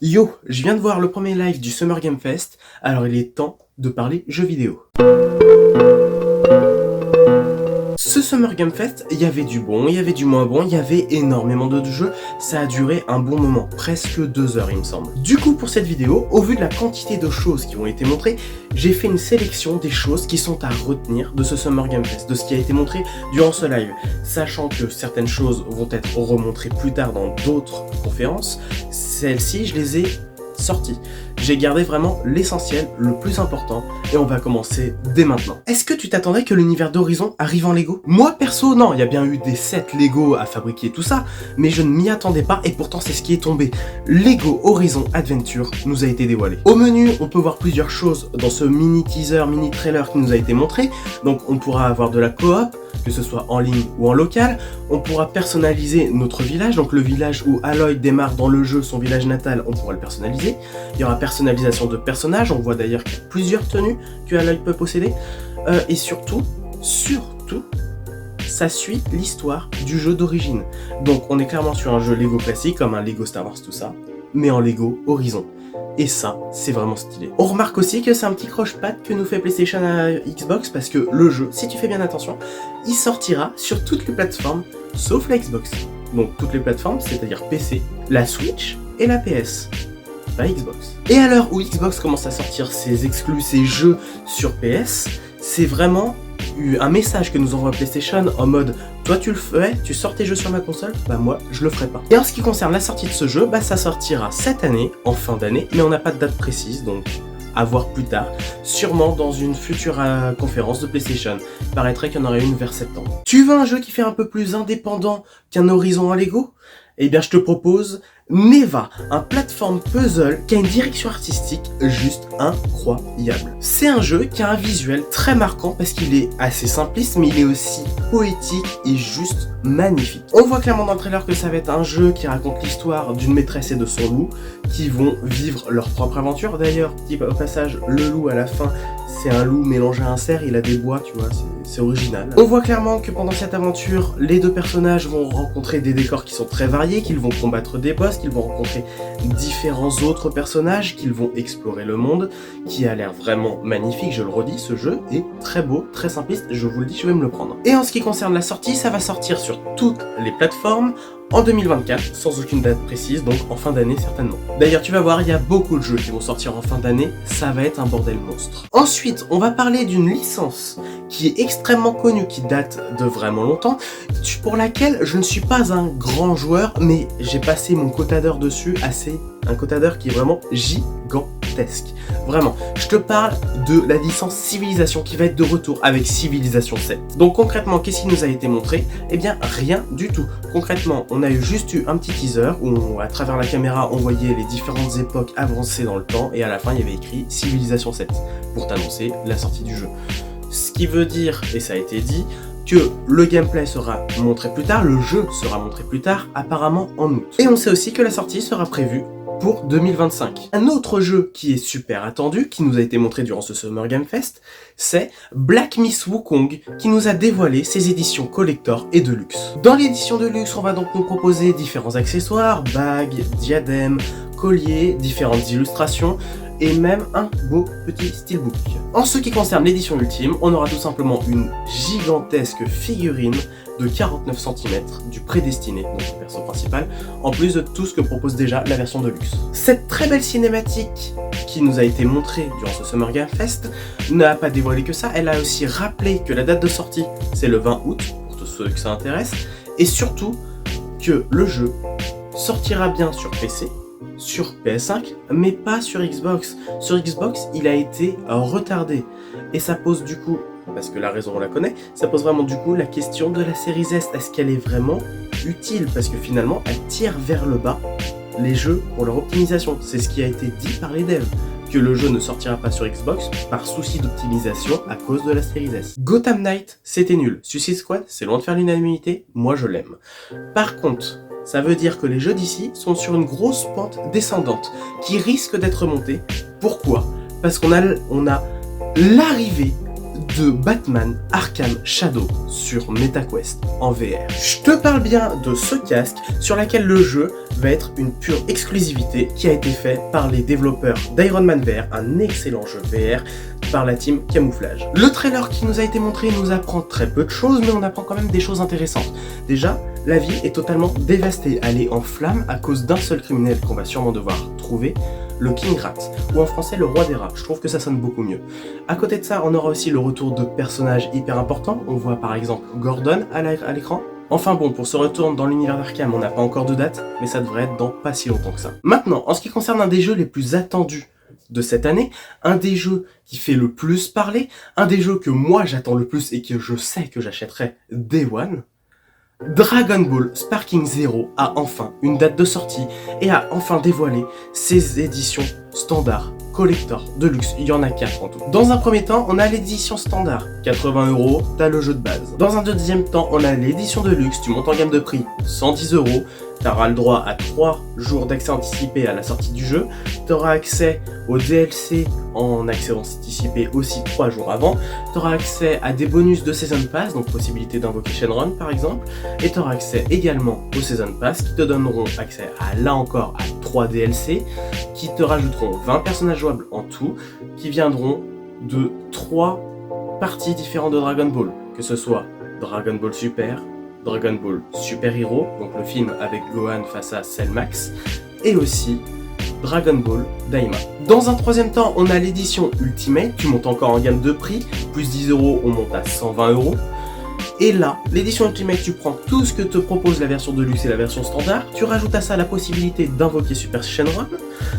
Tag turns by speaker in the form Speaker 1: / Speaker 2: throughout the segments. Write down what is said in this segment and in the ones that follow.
Speaker 1: Yo, je viens de voir le premier live du Summer Game Fest, alors il est temps de parler jeux vidéo. Ce Summer Game Fest, il y avait du bon, il y avait du moins bon, il y avait énormément de jeux, ça a duré un bon moment, presque 2 heures il me semble. Du coup pour cette vidéo, au vu de la quantité de choses qui ont été montrées, j'ai fait une sélection des choses qui sont à retenir de ce Summer Game Fest, de ce qui a été montré durant ce live, sachant que certaines choses vont être remontrées plus tard dans d'autres conférences, celles-ci je les ai sorties. J'ai gardé vraiment l'essentiel, le plus important, et on va commencer dès maintenant. Est-ce que tu t'attendais que l'univers d'Horizon arrive en Lego? Moi perso, non, il y a bien eu des sets Lego à fabriquer tout ça, mais je ne m'y attendais pas et pourtant c'est ce qui est tombé. Lego Horizon Adventure nous a été dévoilé. Au menu, on peut voir plusieurs choses dans ce mini teaser, mini trailer qui nous a été montré. Donc on pourra avoir de la coop, que ce soit en ligne ou en local. On pourra personnaliser notre village, donc le village où Aloy démarre dans le jeu son village natal, on pourra le personnaliser. Il y aura personnalisation de personnages, on voit d'ailleurs qu'il y a plusieurs tenues que Aloy peut posséder. Et surtout, ça suit l'histoire du jeu d'origine. Donc on est clairement sur un jeu Lego classique, comme un Lego Star Wars tout ça, mais en Lego Horizon. Et ça, c'est vraiment stylé. On remarque aussi que c'est un petit croche-patte que nous fait PlayStation à Xbox, parce que le jeu, si tu fais bien attention, il sortira sur toutes les plateformes, sauf la Xbox. Donc toutes les plateformes, c'est-à-dire PC, la Switch et la PS. Pas Xbox. Et à l'heure où Xbox commence à sortir ses exclus, ses jeux sur PS, c'est vraiment un message que nous envoie PlayStation en mode toi tu le fais, tu sors tes jeux sur ma console, bah moi je le ferai pas. Et en ce qui concerne la sortie de ce jeu, bah ça sortira cette année, en fin d'année, mais on n'a pas de date précise, donc à voir plus tard, sûrement dans une future conférence de PlayStation. Il paraîtrait qu'il y en aurait une vers septembre. Tu veux un jeu qui fait un peu plus indépendant qu'un Horizon en Lego? Eh bien je te propose Neva, un plateforme puzzle qui a une direction artistique juste incroyable. C'est un jeu qui a un visuel très marquant parce qu'il est assez simpliste mais il est aussi poétique et juste magnifique. On voit clairement dans le trailer que ça va être un jeu qui raconte l'histoire d'une maîtresse et de son loup qui vont vivre leur propre aventure. D'ailleurs, petit au passage, le loup à la fin, c'est un loup mélangé à un cerf, il a des bois, tu vois, c'est original. On voit clairement que pendant cette aventure, les deux personnages vont rencontrer des décors qui sont très variés, qu'ils vont combattre des boss, qu'ils vont rencontrer différents autres personnages, qu'ils vont explorer le monde, qui a l'air vraiment magnifique, je le redis, ce jeu est très beau, très simpliste, je vous le dis, je vais me le prendre. Et en ce qui concerne la sortie, ça va sortir sur toutes les plateformes, en 2024, sans aucune date précise, donc en fin d'année certainement. D'ailleurs, tu vas voir, il y a beaucoup de jeux qui vont sortir en fin d'année, ça va être un bordel monstre. Ensuite, on va parler d'une licence qui est extrêmement connue, qui date de vraiment longtemps, pour laquelle je ne suis pas un grand joueur, mais j'ai passé mon quota d'heures dessus, un quota d'heures qui est vraiment gigantesque. Vraiment, je te parle de la licence Civilization qui va être de retour avec Civilization 7. Donc concrètement, qu'est-ce qui nous a été montré? Eh bien, rien du tout. Concrètement, on a juste eu un petit teaser où à travers la caméra, on voyait les différentes époques avancées dans le temps et à la fin, il y avait écrit Civilization 7 pour t'annoncer la sortie du jeu. Ce qui veut dire, et ça a été dit, que le gameplay sera montré plus tard, le jeu sera montré plus tard, apparemment en août. Et on sait aussi que la sortie sera prévue pour 2025. Un autre jeu qui est super attendu, qui nous a été montré durant ce Summer Game Fest, c'est Black Myth Wukong, qui nous a dévoilé ses éditions collector et deluxe. Dans l'édition deluxe, on va donc nous proposer différents accessoires, bagues, diadèmes, colliers, différentes illustrations, et même un beau petit steelbook. En ce qui concerne l'édition ultime, on aura tout simplement une gigantesque figurine de 49 cm du prédestiné, donc le perso principal, en plus de tout ce que propose déjà la version de luxe. Cette très belle cinématique qui nous a été montrée durant ce Summer Game Fest n'a pas dévoilé que ça, elle a aussi rappelé que la date de sortie c'est le 20 août, pour tous ceux que ça intéresse, et surtout que le jeu sortira bien sur PC, sur PS5, mais pas sur Xbox. Sur Xbox, il a été retardé. Et ça pose du coup, parce que la raison on la connaît, ça pose vraiment du coup la question de la série S. Est-ce qu'elle est vraiment utile? Parce que finalement, elle tire vers le bas les jeux pour leur optimisation. C'est ce qui a été dit par les devs, que le jeu ne sortira pas sur Xbox par souci d'optimisation à cause de la série S. Gotham Knight, c'était nul. Suicide Squad, c'est loin de faire l'unanimité, moi je l'aime. Par contre, ça veut dire que les jeux d'ici sont sur une grosse pente descendante qui risque d'être montée. Pourquoi? Parce qu'on a l'arrivée de Batman Arkham Shadow sur MetaQuest en VR. Je te parle bien de ce casque sur lequel le jeu va être une pure exclusivité qui a été fait par les développeurs d'Iron Man VR, un excellent jeu VR par la team Camouflage. Le trailer qui nous a été montré nous apprend très peu de choses, mais on apprend quand même des choses intéressantes. Déjà, la ville est totalement dévastée, elle est en flammes à cause d'un seul criminel qu'on va sûrement devoir trouver, le King Rat, ou en français le roi des rats. Je trouve que ça sonne beaucoup mieux. À côté de ça, on aura aussi le retour de personnages hyper importants. On voit par exemple Gordon à l'écran. Enfin bon, pour ce retour dans l'univers d'Arkham, on n'a pas encore de date, mais ça devrait être dans pas si longtemps que ça. Maintenant, en ce qui concerne un des jeux les plus attendus de cette année, un des jeux qui fait le plus parler, un des jeux que moi j'attends le plus et que je sais que j'achèterai Day One, Dragon Ball Sparking Zero a enfin une date de sortie et a enfin dévoilé ses éditions standard, collector, deluxe, il y en a 4 en tout. Dans un premier temps, on a l'édition standard, 80 €, t'as le jeu de base. Dans un deuxième temps, on a l'édition deluxe, tu montes en gamme de prix, 110 €, t'auras le droit à 3 jours d'accès anticipé à la sortie du jeu, t'auras accès au DLC en accès anticipé aussi 3 jours avant, t'auras accès à des bonus de Season Pass, donc possibilité d'invoquer Shenron par exemple, et t'auras accès également au Season Pass qui te donneront accès à, là encore, à 3 DLC, qui te rajouteront 20 personnages jouables en tout, qui viendront de 3 parties différentes de Dragon Ball, que ce soit Dragon Ball Super, Dragon Ball Super Hero, donc le film avec Gohan face à Cell Max, et aussi Dragon Ball Daima. Dans un troisième temps, on a l'édition Ultimate, tu montes encore en gamme de prix, plus 10 €, on monte à 120 €. Et là, l'édition Ultimate, tu prends tout ce que te propose la version Deluxe et la version standard, tu rajoutes à ça la possibilité d'invoquer Super Shenron,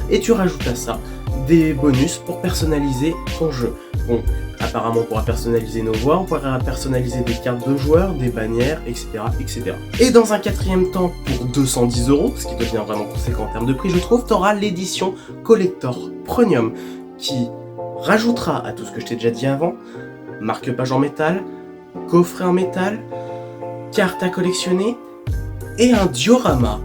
Speaker 1: et tu rajoutes à ça des bonus pour personnaliser ton jeu. Bon, apparemment on pourra personnaliser nos voix, on pourra personnaliser des cartes de joueurs, des bannières, etc. etc. Et dans un quatrième temps, pour 210 €, ce qui devient vraiment conséquent en termes de prix je trouve, tu auras l'édition Collector Premium, qui rajoutera à tout ce que je t'ai déjà dit avant, marque-page en métal, coffret en métal, carte à collectionner, et un diorama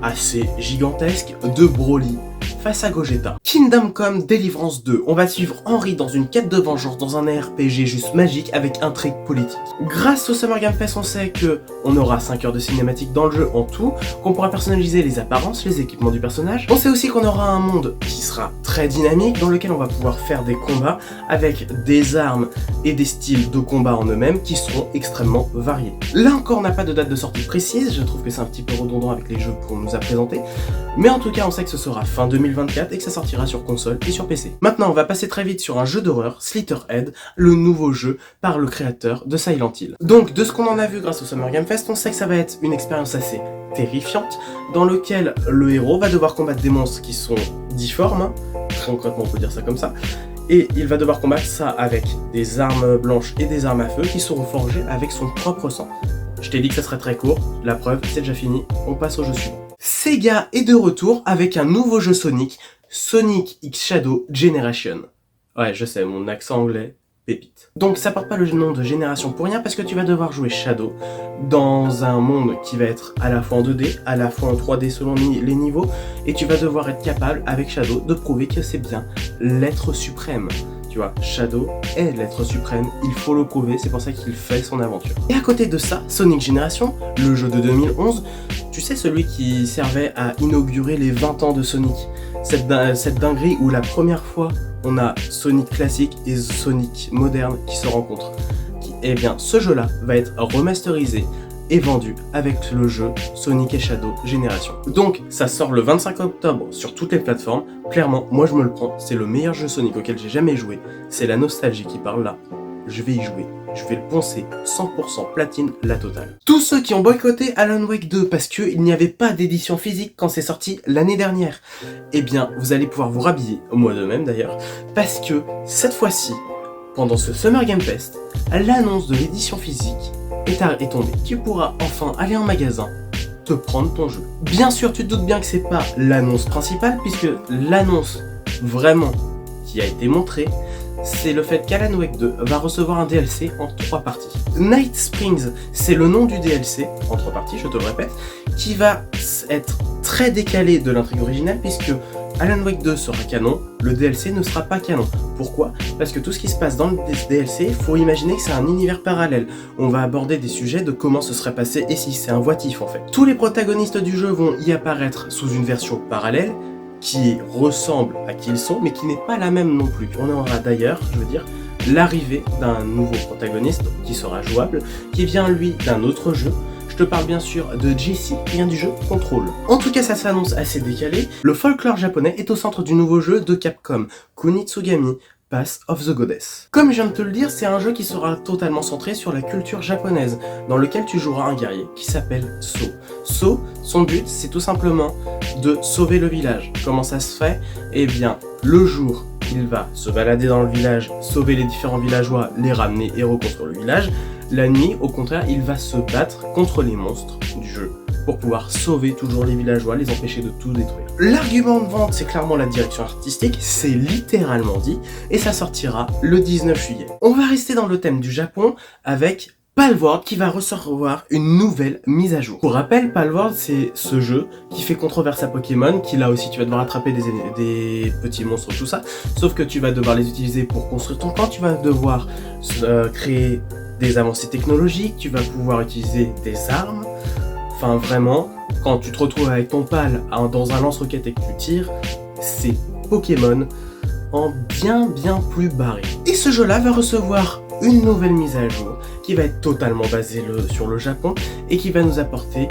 Speaker 1: assez gigantesque de Broly face à Gogeta. Kingdom Come Deliverance 2, on va suivre Henry dans une quête de vengeance dans un RPG juste magique avec intrigue politique. Grâce au Summer Game Fest, on sait que on aura 5 heures de cinématique dans le jeu en tout, qu'on pourra personnaliser les apparences, les équipements du personnage. On sait aussi qu'on aura un monde qui sera très dynamique, dans lequel on va pouvoir faire des combats avec des armes et des styles de combat en eux-mêmes qui seront extrêmement variés. Là encore, on n'a pas de date de sortie précise, je trouve que c'est un petit peu redondant avec les jeux qu'on nous a présentés, mais en tout cas, on sait que ce sera fin 2024 et que ça sortira sur console et sur PC. Maintenant, on va passer très vite sur un jeu d'horreur, Slitherhead, le nouveau jeu par le créateur de Silent Hill. Donc, de ce qu'on en a vu grâce au Summer Game Fest, on sait que ça va être une expérience assez terrifiante, dans lequel le héros va devoir combattre des monstres qui sont difformes, hein, concrètement on peut dire ça comme ça, et il va devoir combattre ça avec des armes blanches et des armes à feu qui seront forgées avec son propre sang. Je t'ai dit que ça serait très court, la preuve, c'est déjà fini, on passe au jeu suivant. Sega est de retour avec un nouveau jeu Sonic, Sonic X Shadow Generation. Ouais, je sais, mon accent anglais, pépite. Donc ça porte pas le nom de Génération pour rien parce que tu vas devoir jouer Shadow dans un monde qui va être à la fois en 2D, à la fois en 3D selon les niveaux, et tu vas devoir être capable avec Shadow de prouver que c'est bien l'être suprême. Tu vois, Shadow est l'être suprême, il faut le prouver, c'est pour ça qu'il fait son aventure. Et à côté de ça, Sonic Generation, le jeu de 2011, tu sais, celui qui servait à inaugurer les 20 ans de Sonic. Cette dinguerie où la première fois, on a Sonic classique et Sonic moderne qui se rencontrent. Eh bien, ce jeu-là va être remasterisé et vendu avec le jeu Sonic et Shadow Génération. Donc, ça sort le 25 octobre sur toutes les plateformes. Clairement, moi je me le prends, c'est le meilleur jeu Sonic auquel j'ai jamais joué. C'est la nostalgie qui parle là. Je vais y jouer, je vais le poncer, 100% platine, la totale. Tous ceux qui ont boycotté Alan Wake 2 parce qu'il n'y avait pas d'édition physique quand c'est sorti l'année dernière, eh bien, vous allez pouvoir vous rhabiller, moi de même d'ailleurs, parce que cette fois-ci, pendant ce Summer Game Fest, l'annonce de l'édition physique est tombée. Tu pourras enfin aller en magasin, te prendre ton jeu. Bien sûr, tu te doutes bien que c'est pas l'annonce principale, puisque l'annonce vraiment qui a été montrée, c'est le fait qu'Alan Wake 2 va recevoir un DLC en 3 parties. Night Springs, c'est le nom du DLC, en 3 parties, je te le répète, qui va être très décalé de l'intrigue originale, puisque Alan Wake 2 sera canon, le DLC ne sera pas canon. Pourquoi ? Parce que tout ce qui se passe dans le DLC, faut imaginer que c'est un univers parallèle. On va aborder des sujets de comment ce serait passé et si c'est un what-if en fait. Tous les protagonistes du jeu vont y apparaître sous une version parallèle, qui ressemble à qui ils sont, mais qui n'est pas la même non plus. On aura d'ailleurs, l'arrivée d'un nouveau protagoniste qui sera jouable, qui vient lui d'un autre jeu. Je te parle bien sûr de Jesse, qui vient du jeu Control. En tout cas, ça s'annonce assez décalé. Le folklore japonais est au centre du nouveau jeu de Capcom, Kunitsugami Path of the Goddess. Comme je viens de te le dire, c'est un jeu qui sera totalement centré sur la culture japonaise, dans lequel tu joueras un guerrier qui s'appelle So. So, son but, c'est tout simplement de sauver le village. Comment ça se fait ? Eh bien, le jour, il va se balader dans le village, sauver les différents villageois, les ramener et reconstruire le village. La nuit, au contraire, il va se battre contre les monstres du jeu pour pouvoir sauver toujours les villageois, les empêcher de tout détruire. L'argument de vente, c'est clairement la direction artistique, c'est littéralement dit, et ça sortira le 19 juillet. On va rester dans le thème du Japon avec Palworld qui va recevoir une nouvelle mise à jour. Pour rappel, Palworld c'est ce jeu qui fait controverse à Pokémon, qui là aussi tu vas devoir attraper des petits monstres, tout ça, sauf que tu vas devoir les utiliser pour construire ton camp, tu vas devoir créer des avancées technologiques, tu vas pouvoir utiliser des armes, enfin vraiment, quand tu te retrouves avec ton pal dans un lance-roquette et que tu tires, c'est Pokémon en bien plus barré. Et ce jeu-là va recevoir une nouvelle mise à jour qui va être totalement basée sur le Japon et qui va nous apporter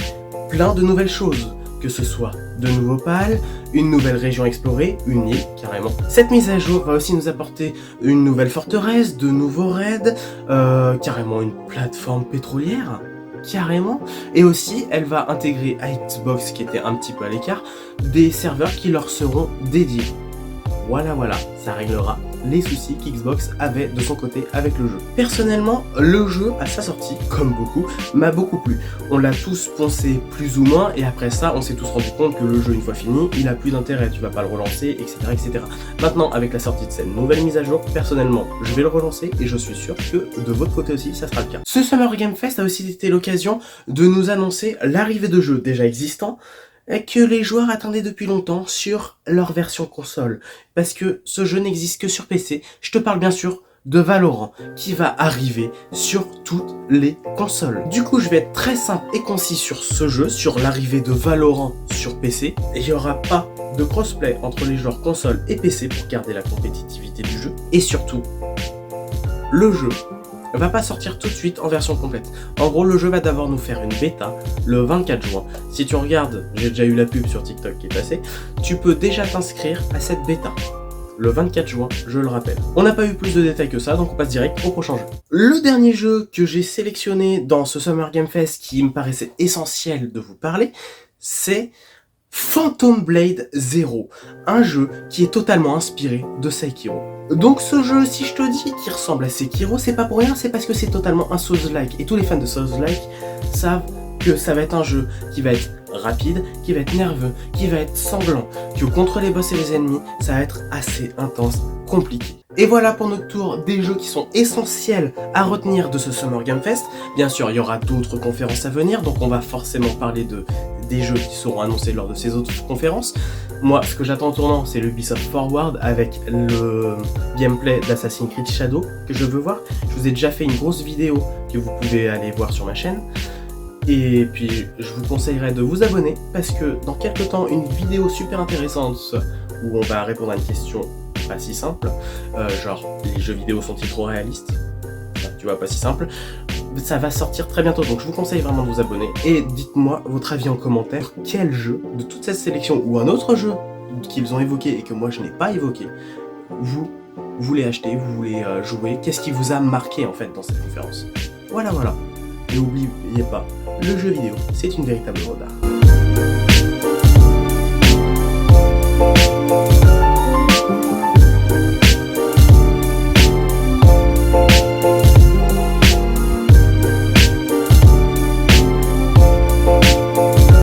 Speaker 1: plein de nouvelles choses, que ce soit de nouveaux pals, une nouvelle région explorée, une île carrément. Cette mise à jour va aussi nous apporter une nouvelle forteresse, de nouveaux raids, carrément une plateforme pétrolière, carrément, et aussi elle va intégrer à Xbox qui était un petit peu à l'écart, des serveurs qui leur seront dédiés. Voilà, ça réglera les soucis qu'Xbox avait de son côté avec le jeu. Personnellement, le jeu, à sa sortie, comme beaucoup, m'a beaucoup plu. On l'a tous poncé plus ou moins, et après ça, on s'est tous rendu compte que le jeu, une fois fini, il a plus d'intérêt, tu vas pas le relancer, etc. Maintenant, avec la sortie de cette nouvelle mise à jour, personnellement, je vais le relancer, et je suis sûr que de votre côté aussi, ça sera le cas. Ce Summer Game Fest a aussi été l'occasion de nous annoncer l'arrivée de jeux déjà existants, que les joueurs attendaient depuis longtemps sur leur version console. Parce que ce jeu n'existe que sur PC. Je te parle bien sûr de Valorant, qui va arriver sur toutes les consoles. Du coup, je vais être très simple et concis sur ce jeu, sur l'arrivée de Valorant sur PC. Et il n'y aura pas de crossplay entre les joueurs console et PC pour garder la compétitivité du jeu. Et surtout, le jeu va pas sortir tout de suite en version complète. En gros, le jeu va d'abord nous faire une bêta le 24 juin. Si tu regardes, j'ai déjà eu la pub sur TikTok qui est passée, tu peux déjà t'inscrire à cette bêta. Le 24 juin, je le rappelle. On n'a pas eu plus de détails que ça, donc on passe direct au prochain jeu. Le dernier jeu que j'ai sélectionné dans ce Summer Game Fest qui me paraissait essentiel de vous parler, c'est Phantom Blade Zero, un jeu qui est totalement inspiré de Sekiro. Donc ce jeu, si je te dis qu'il ressemble à Sekiro, c'est pas pour rien, c'est parce que c'est totalement un Souls-like. Et tous les fans de Souls-like savent que ça va être un jeu qui va être rapide, qui va être nerveux, qui va être sanglant, que contre les boss et les ennemis, ça va être assez intense, compliqué. Et voilà pour notre tour des jeux qui sont essentiels à retenir de ce Summer Game Fest. Bien sûr, il y aura d'autres conférences à venir, donc on va forcément parler des jeux qui seront annoncés lors de ces autres conférences. Moi, ce que j'attends en tournant, c'est le Ubisoft Forward avec le gameplay d'Assassin's Creed Shadow que je veux voir. Je vous ai déjà fait une grosse vidéo que vous pouvez aller voir sur ma chaîne. Et puis, je vous conseillerais de vous abonner parce que dans quelques temps, une vidéo super intéressante où on va répondre à une question pas si simple, genre les jeux vidéo sont-ils trop réalistes ? Tu vois, pas si simple. Ça va sortir très bientôt, donc je vous conseille vraiment de vous abonner. Et dites-moi votre avis en commentaire. Quel jeu de toute cette sélection ou un autre jeu qu'ils ont évoqué et que moi je n'ai pas évoqué, vous voulez acheter, vous voulez jouer, qu'est-ce qui vous a marqué en fait dans cette conférence ? Voilà. Et n'oubliez pas, le jeu vidéo, c'est une véritable œuvre d'art.